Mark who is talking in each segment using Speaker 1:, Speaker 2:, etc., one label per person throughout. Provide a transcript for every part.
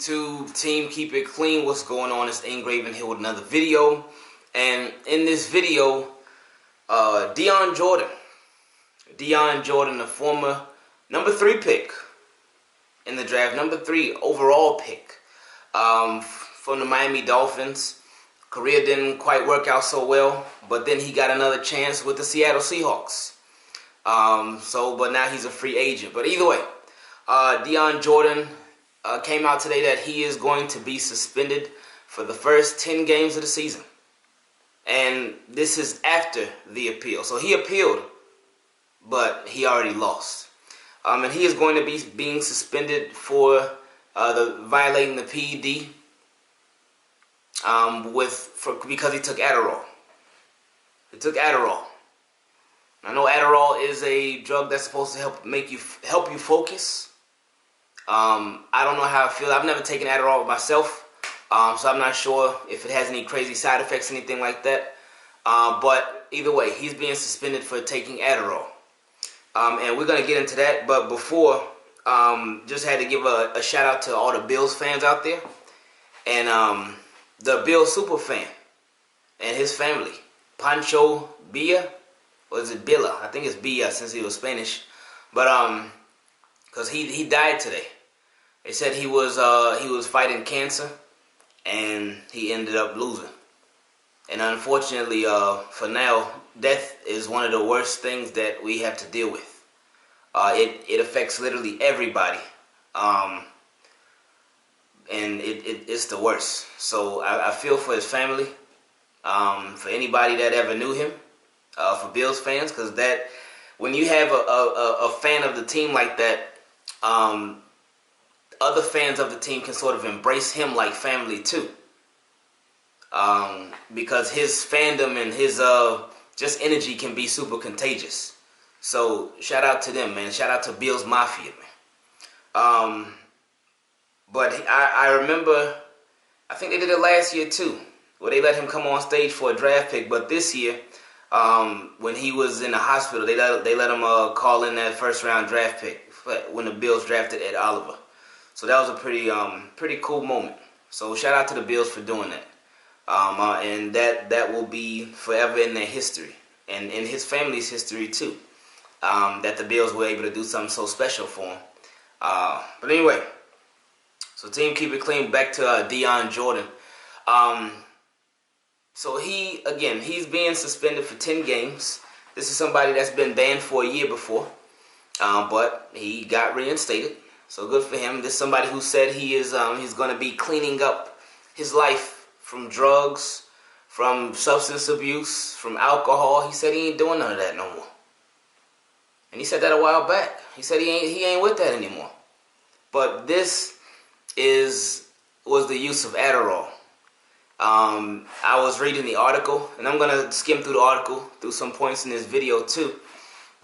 Speaker 1: to Team Keep It Clean. What's going on? It's Ingraven here with another video. And in this video, Dion Jordan, the former number 3 pick in the draft, number 3 overall pick from the Miami Dolphins. Career didn't quite work out so well, but then he got another chance with the Seattle Seahawks. But now he's a free agent. But either way, Dion Jordan came out today that he is going to be suspended for the first 10 games of the season. And this is after the appeal. So he appealed, but he already lost. And he is going to be being suspended for violating the PED because he took Adderall. He took Adderall. I know Adderall is a drug that's supposed to help you focus. I don't know how I feel. I've never taken Adderall myself, so I'm not sure if it has any crazy side effects, anything like that. But either way, he's being suspended for taking Adderall. And we're going to get into that. But before, just had to give a shout out to all the Bills fans out there. And the Bills super fan and his family. Pancho Villa, or is it Villa? I think it's Villa since he was Spanish. But because he died today. They said he was fighting cancer, and he ended up losing. And unfortunately, for now, death is one of the worst things that we have to deal with. It affects literally everybody, and it's the worst. So I feel for his family, for anybody that ever knew him, for Bills fans, because that when you have a fan of the team like that, other fans of the team can sort of embrace him like family too. Because his fandom and his just energy can be super contagious. So shout out to them, man. Shout out to Bills Mafia, man. But I remember, I think they did it last year too, where they let him come on stage for a draft pick. But this year, when he was in the hospital, they let him call in that first round draft pick when the Bills drafted Ed Oliver. So that was a pretty cool moment. So shout out to the Bills for doing that. And that will be forever in their history and in his family's history too. That the Bills were able to do something so special for him. But anyway, so Team Keep It Clean, back to Dion Jordan. So he's being suspended for 10 games. This is somebody that's been banned for a year before, but he got reinstated. So good for him. This is somebody who said he's going to be cleaning up his life from drugs, from substance abuse, from alcohol. He said he ain't doing none of that no more. And he said that a while back. He said he ain't with that anymore. But this was the use of Adderall. I was reading the article, and I'm going to skim through the article through some points in this video too.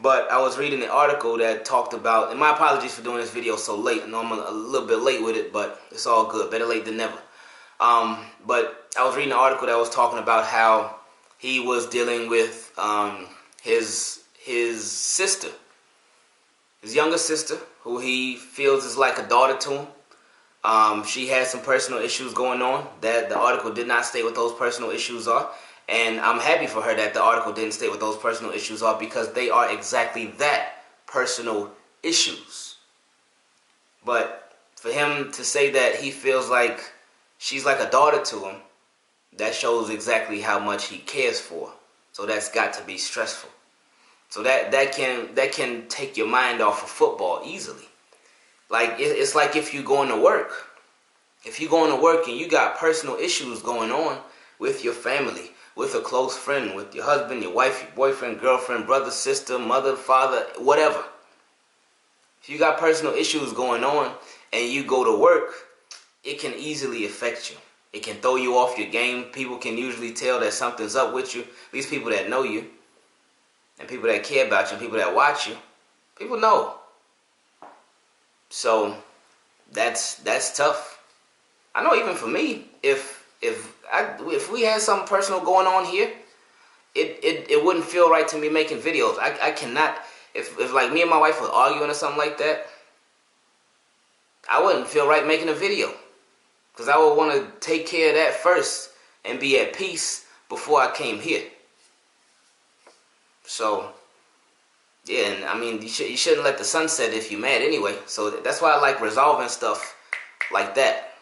Speaker 1: But I was reading the article that talked about, and my apologies for doing this video so late. I know I'm a little bit late with it, but it's all good. Better late than never. But I was reading an article that was talking about how he was dealing with his sister, his younger sister, who he feels is like a daughter to him. She had some personal issues going on that the article did not state what those personal issues are. And I'm happy for her that the article didn't state what those personal issues are, because they are exactly that, personal issues. But for him to say that he feels like she's like a daughter to him, that shows exactly how much he cares for. So that's got to be stressful. So that can take your mind off of football easily. Like it's like if you're going to work. If you're going to work and you got personal issues going on with your family, with a close friend, with your husband, your wife, your boyfriend, girlfriend, brother, sister, mother, father, whatever. If you got personal issues going on and you go to work, it can easily affect you. It can throw you off your game. People can usually tell that something's up with you. At least people that know you and people that care about you and people that watch you. People know. So that's tough. I know even for me, if we had something personal going on here, it wouldn't feel right to me making videos. I cannot, if like me and my wife were arguing or something like that, I wouldn't feel right making a video. because I would want to take care of that first and be at peace before I came here. So, yeah, and I mean, you shouldn't let the sun set if you're mad anyway. So that's why I like resolving stuff like that.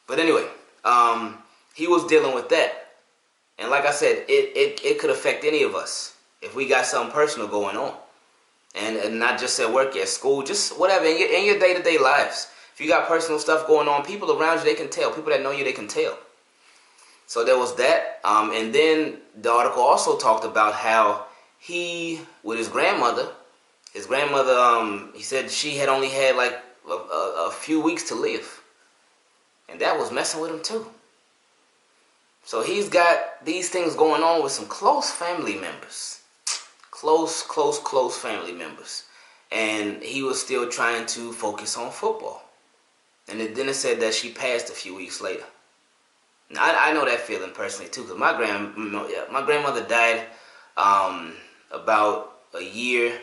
Speaker 1: But anyway, he was dealing with that. And like I said, it could affect any of us if we got something personal going on. And not just at work, at school, just whatever, in your day-to-day lives. If you got personal stuff going on, people around you, they can tell. People that know you, they can tell. So there was that. And then the article also talked about how he, with his grandmother, he said she had only had like a few weeks to live. And that was messing with him too. So he's got these things going on with some close family members. Close family members. And he was still trying to focus on football. And then it said that she passed a few weeks later. Now, I know that feeling personally too, because my grandmother died about a year,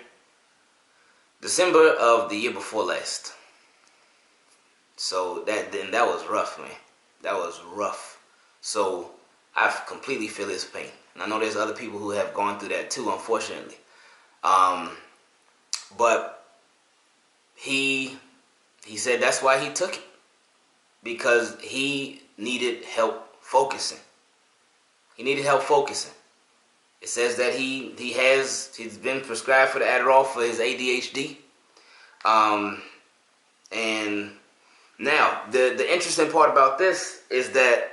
Speaker 1: December of the year before last. So that was rough, man. That was rough. So I completely feel his pain. And I know there's other people who have gone through that too, unfortunately. But he said that's why he took it. Because he needed help focusing. He needed help focusing. It says that he's been prescribed for the Adderall for his ADHD. And now the interesting part about this is that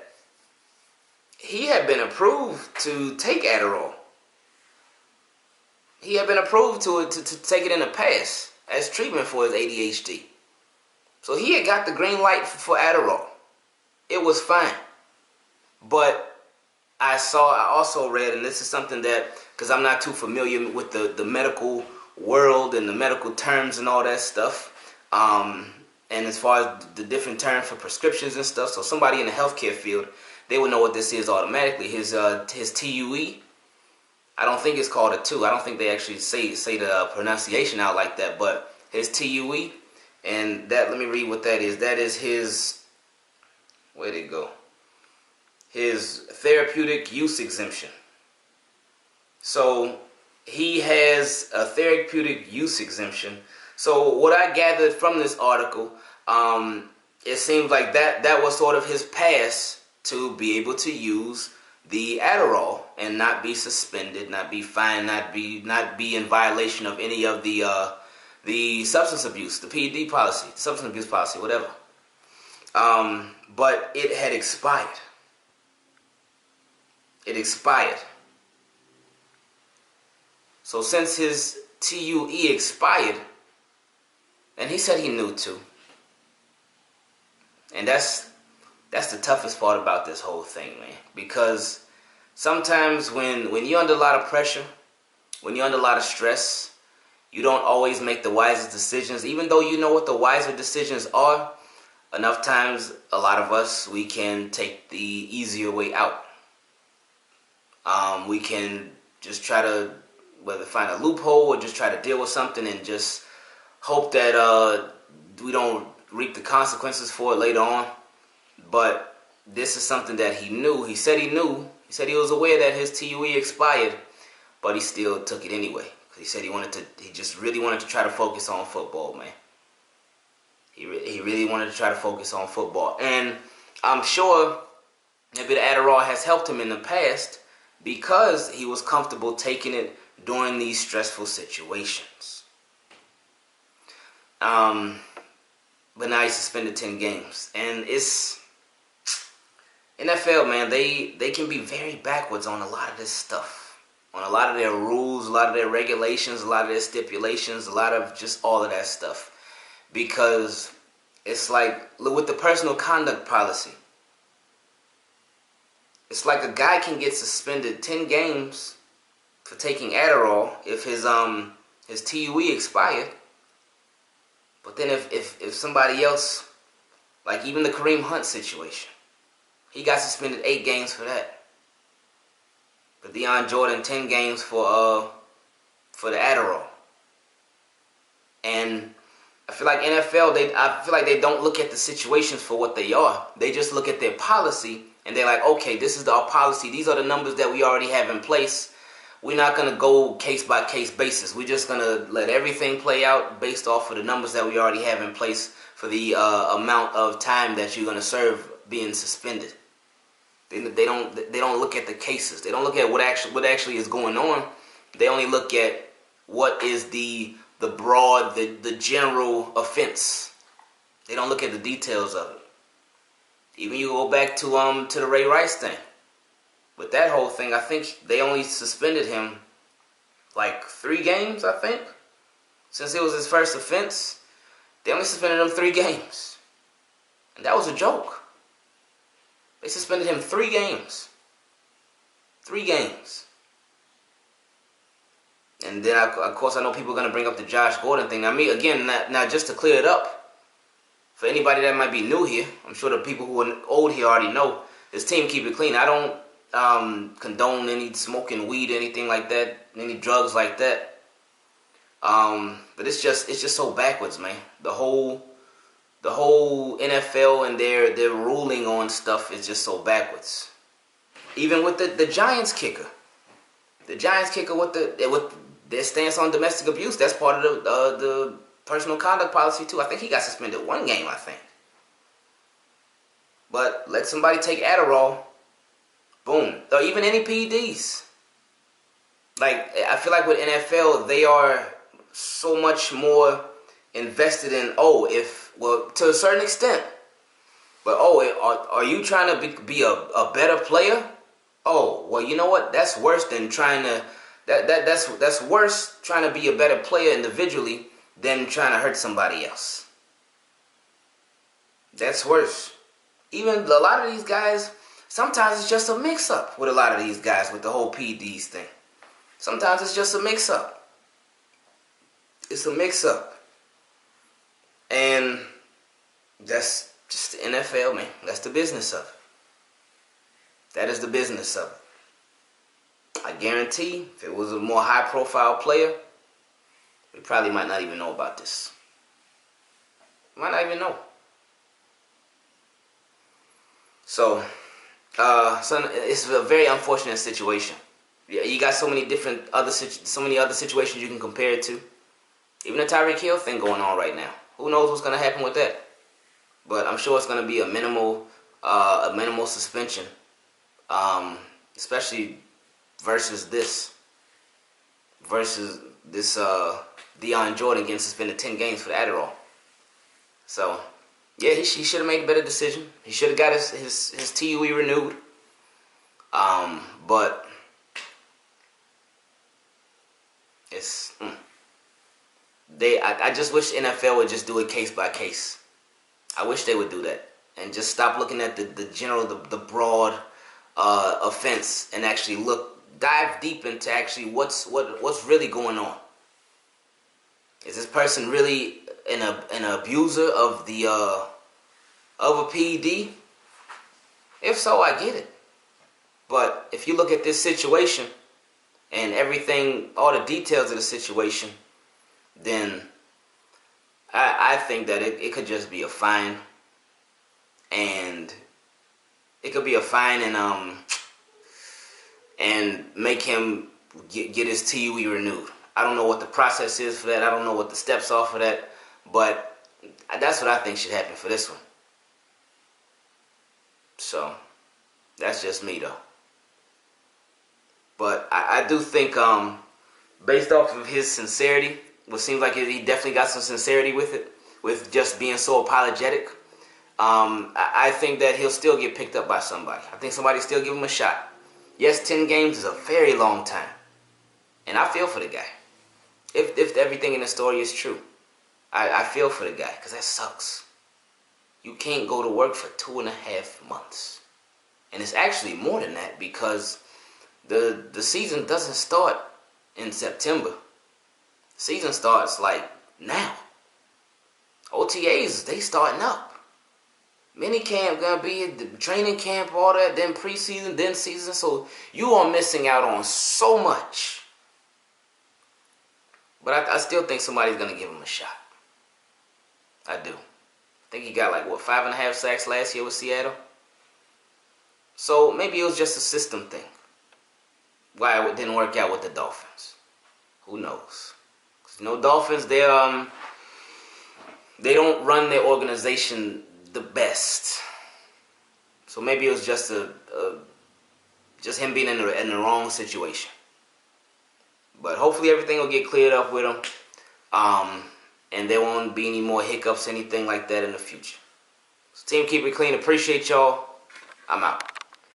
Speaker 1: he had been approved to take Adderall. He had been approved to take it in the past as treatment for his ADHD. So he had got the green light for Adderall. It was fine. But I also read, and this is something that, because I'm not too familiar with the medical world and the medical terms and all that stuff, and as far as the different terms for prescriptions and stuff, so somebody in the healthcare field, they would know what this is automatically. His TUE, I don't think it's called a 2. I don't think they actually say the pronunciation out like that, but his TUE, and that, let me read what that is. That is his, where'd it go? His therapeutic use exemption. So he has a therapeutic use exemption. So what I gathered from this article, it seems like that was sort of his pass to be able to use the Adderall and not be suspended, not be fined, not be in violation of any of the substance abuse, the PED policy, the substance abuse policy, whatever. But it had expired. It expired. So since his TUE expired, and he said he knew too. And that's the toughest part about this whole thing, man. Because sometimes when you're under a lot of pressure, when you're under a lot of stress, you don't always make the wisest decisions. Even though you know what the wiser decisions are, enough times, a lot of us, we can take the easier way out. We can just try to whether find a loophole or just try to deal with something and just hope that we don't reap the consequences for it later on. But this is something that he knew. He said he knew. He said he was aware that his TUE expired, but he still took it anyway. He said he just really wanted to try to focus on football, man. He really wanted to try to focus on football. And I'm sure maybe the Adderall has helped him in the past because he was comfortable taking it during these stressful situations. But now he's suspended 10 games. And it's NFL, man, they can be very backwards on a lot of this stuff. On a lot of their rules, a lot of their regulations, a lot of their stipulations, a lot of just all of that stuff. Because it's like, with the personal conduct policy, it's like a guy can get suspended 10 games for taking Adderall if his TUE expired. But then if somebody else, like even the Kareem Hunt situation, he got suspended 8 games for that. But Dion Jordan 10 games for the Adderall. And I feel like I feel like they don't look at the situations for what they are. They just look at their policy and they're like, okay, this is our policy. These are the numbers that we already have in place. We're not going to go case by case basis. We're just going to let everything play out based off of the numbers that we already have in place for the amount of time that you're going to serve being suspended. They don't look at the cases. They don't look at what actually is going on. They only look at what is the broad, the general offense. They don't look at the details of it. Even you go back to the Ray Rice thing. With that whole thing, I think they only suspended him like 3 games, I think. Since it was his first offense, they only suspended him 3 games. And that was a joke. They suspended him 3 games. 3 games. And then, of course, I know people are going to bring up the Josh Gordon thing. Now, again, now just to clear it up, for anybody that might be new here, I'm sure the people who are old here already know, this team keep it clean. I don't condone any smoking weed or anything like that, any drugs like that. But it's just so backwards, man. The whole NFL and their ruling on stuff is just so backwards. Even with the Giants kicker. The Giants kicker with their stance on domestic abuse, that's part of the personal conduct policy too. I think he got suspended 1 game, I think. But let somebody take Adderall, boom. Or even any PEDs. Like, I feel like with NFL, they are so much more invested in, to a certain extent. But, are you trying to be a better player? Oh, well, you know what? That's worse than trying to... That's worse trying to be a better player individually than trying to hurt somebody else. That's worse. Even a lot of these guys, sometimes it's just a mix-up with a lot of these guys with the whole PEDs thing. Sometimes it's just a mix-up. It's a mix-up. And that's just the NFL, man. That's the business of it. That is the business of it. I guarantee if it was a more high-profile player, we probably might not even know about this. Might not even know. So, it's a very unfortunate situation. Yeah, you got so many other situations you can compare it to. Even the Tyreek Hill thing going on right now. Who knows what's going to happen with that? But I'm sure it's going to be a minimal suspension, especially versus this Dion Jordan getting suspended 10 games for the Adderall. So, yeah, he should have made a better decision. He should have got his TUE renewed. But it's I just wish the NFL would just do it case by case. I wish they would do that and just stop looking at the general, the broad offense and actually dive deep into actually what's really going on. Is this person really an abuser of a PED? If so, I get it. But if you look at this situation and everything, all the details of the situation, then I think that it could just be a fine, and it could be a fine and make him get his TUE renewed. I don't know what the process is for that. I don't know what the steps are for that, but that's what I think should happen for this one. So that's just me though. But I do think, based off of his sincerity, what seems like he definitely got some sincerity with it, with just being so apologetic, I think that he'll still get picked up by somebody. I think somebody still give him a shot. Yes, 10 games is a very long time. And I feel for the guy. If everything in the story is true, I feel for the guy, because that sucks. You can't go to work for 2.5 months. And it's actually more than that, because the season doesn't start in September. The season starts like now. OTAs, they starting up. Mini camp gonna be the training camp, all that, then preseason, then season. So you are missing out on so much. But I still think somebody's gonna give him a shot. I do. I think he got like, what, 5.5 sacks last year with Seattle? So maybe it was just a system thing. Why it didn't work out with the Dolphins. Who knows? Dolphins, they don't run their organization the best. So maybe it was just just him being in the wrong situation. But hopefully everything will get cleared up with him. And there won't be any more hiccups, anything like that in the future. So team, keep it clean. Appreciate y'all. I'm out.